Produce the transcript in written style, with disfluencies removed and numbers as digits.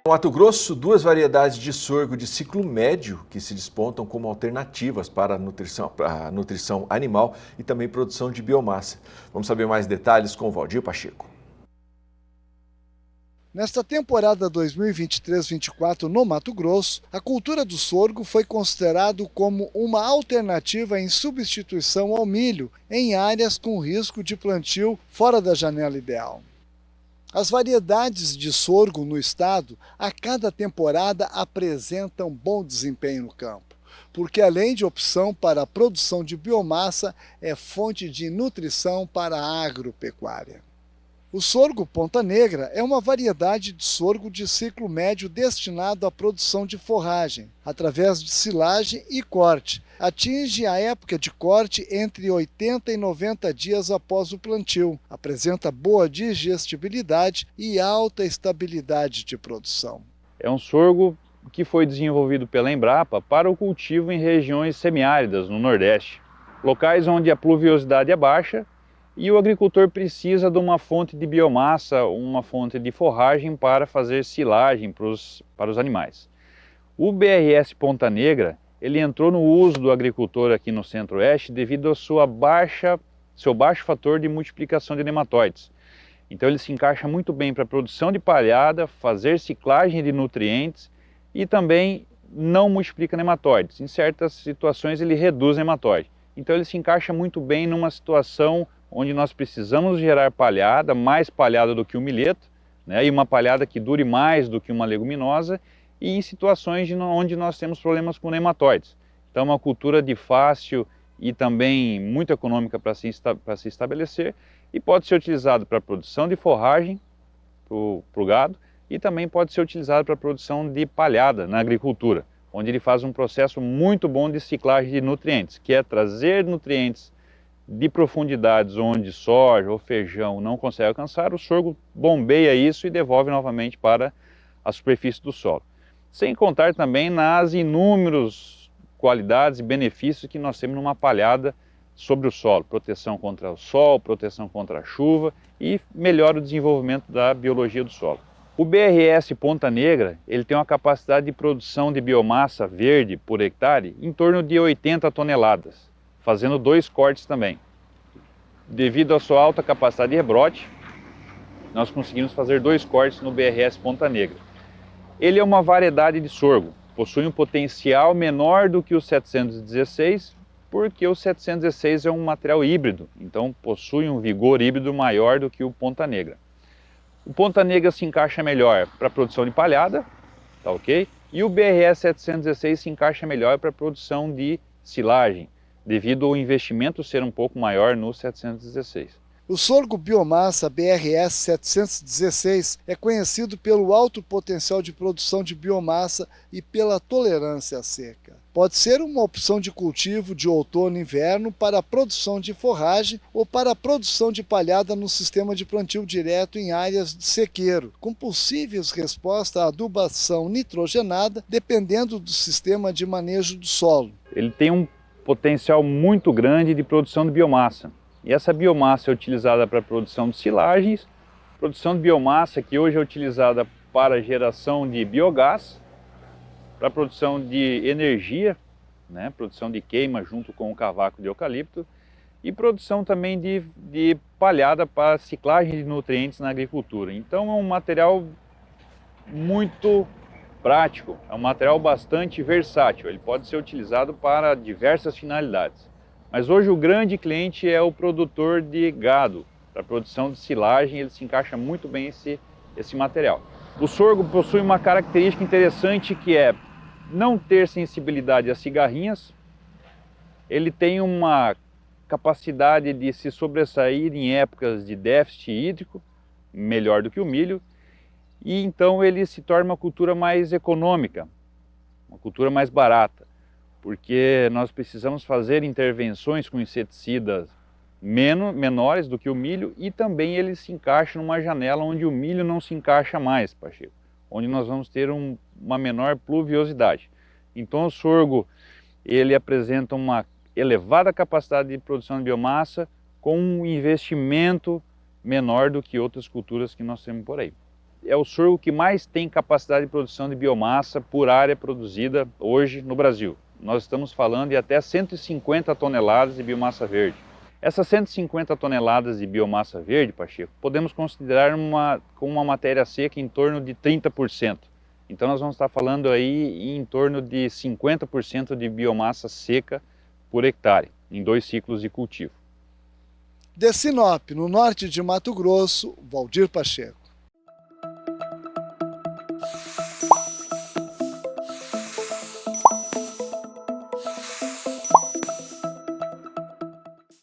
No Mato Grosso, duas variedades de sorgo de ciclo médio que se despontam como alternativas para a nutrição animal e também produção de biomassa. Vamos saber mais detalhes com o Valdir Pacheco. Nesta temporada 2023-24 no Mato Grosso, a cultura do sorgo foi considerado como uma alternativa em substituição ao milho em áreas com risco de plantio fora da janela ideal. As variedades de sorgo no estado, a cada temporada, apresentam bom desempenho no campo, porque além de opção para a produção de biomassa, é fonte de nutrição para a agropecuária. O sorgo Ponta Negra é uma variedade de sorgo de ciclo médio destinado à produção de forragem, através de silagem e corte. Atinge a época de corte entre 80 e 90 dias após o plantio. Apresenta boa digestibilidade e alta estabilidade de produção. É um sorgo que foi desenvolvido pela Embrapa para o cultivo em regiões semiáridas no Nordeste, locais onde a pluviosidade é baixa e o agricultor precisa de uma fonte de biomassa, uma fonte de forragem para fazer silagem para os animais. O BRS Ponta Negra, ele entrou no uso do agricultor aqui no Centro-Oeste devido ao seu baixo fator de multiplicação de nematóides. Então ele se encaixa muito bem para a produção de palhada, fazer ciclagem de nutrientes e também não multiplica nematóides. Em certas situações ele reduz nematóide. Então ele se encaixa muito bem numa situação onde nós precisamos gerar palhada, mais palhada do que o milheto, né, e uma palhada que dure mais do que uma leguminosa, e em situações onde nós temos problemas com nematóides. Então é uma cultura de fácil e também muito econômica para se estabelecer, e pode ser utilizado para a produção de forragem para o gado, e também pode ser utilizado para a produção de palhada na agricultura, onde ele faz um processo muito bom de ciclagem de nutrientes, que é trazer nutrientes de profundidades onde soja ou feijão não consegue alcançar, o sorgo bombeia isso e devolve novamente para a superfície do solo. Sem contar também nas inúmeras qualidades e benefícios que nós temos numa palhada sobre o solo, proteção contra o sol, proteção contra a chuva e melhora o desenvolvimento da biologia do solo. O BRS Ponta Negra, ele tem uma capacidade de produção de biomassa verde por hectare em torno de 80 toneladas. Fazendo 2 cortes também. Devido à sua alta capacidade de rebrote, nós conseguimos fazer 2 cortes no BRS Ponta Negra. Ele é uma variedade de sorgo, possui um potencial menor do que o 716, porque o 716 é um material híbrido, então possui um vigor híbrido maior do que o Ponta Negra. O Ponta Negra se encaixa melhor para a produção de palhada, tá ok? E o BRS 716 se encaixa melhor para a produção de silagem, devido ao investimento ser um pouco maior no 716. O sorgo biomassa BRS 716 é conhecido pelo alto potencial de produção de biomassa e pela tolerância à seca. Pode ser uma opção de cultivo de outono e inverno para a produção de forragem ou para a produção de palhada no sistema de plantio direto em áreas de sequeiro, com possíveis respostas à adubação nitrogenada, dependendo do sistema de manejo do solo. Ele tem um potencial muito grande de produção de biomassa. E essa biomassa é utilizada para a produção de silagens, produção de biomassa que hoje é utilizada para a geração de biogás, para a produção de energia, né, produção de queima junto com o cavaco de eucalipto, e produção também de palhada para ciclagem de nutrientes na agricultura. Então é um material muito prático, é um material bastante versátil, ele pode ser utilizado para diversas finalidades. Mas hoje o grande cliente é o produtor de gado. Para a produção de silagem ele se encaixa muito bem esse material. O sorgo possui uma característica interessante que é não ter sensibilidade a cigarrinhas. Ele tem uma capacidade de se sobressair em épocas de déficit hídrico, melhor do que o milho. E então ele se torna uma cultura mais econômica, uma cultura mais barata, porque nós precisamos fazer intervenções com inseticidas menores do que o milho, e também ele se encaixa numa janela onde o milho não se encaixa mais, Pacheco, onde nós vamos ter uma menor pluviosidade. Então o sorgo ele apresenta uma elevada capacidade de produção de biomassa com um investimento menor do que outras culturas que nós temos por aí. é o sorgo que mais tem capacidade de produção de biomassa por área produzida hoje no Brasil. Nós estamos falando de até 150 toneladas de biomassa verde. Essas 150 toneladas de biomassa verde, Pacheco, podemos considerar com uma matéria seca em torno de 30%. Então nós vamos estar falando aí em torno de 50% de biomassa seca por hectare, em 2 ciclos de cultivo. De Sinop, no norte de Mato Grosso, Valdir Pacheco.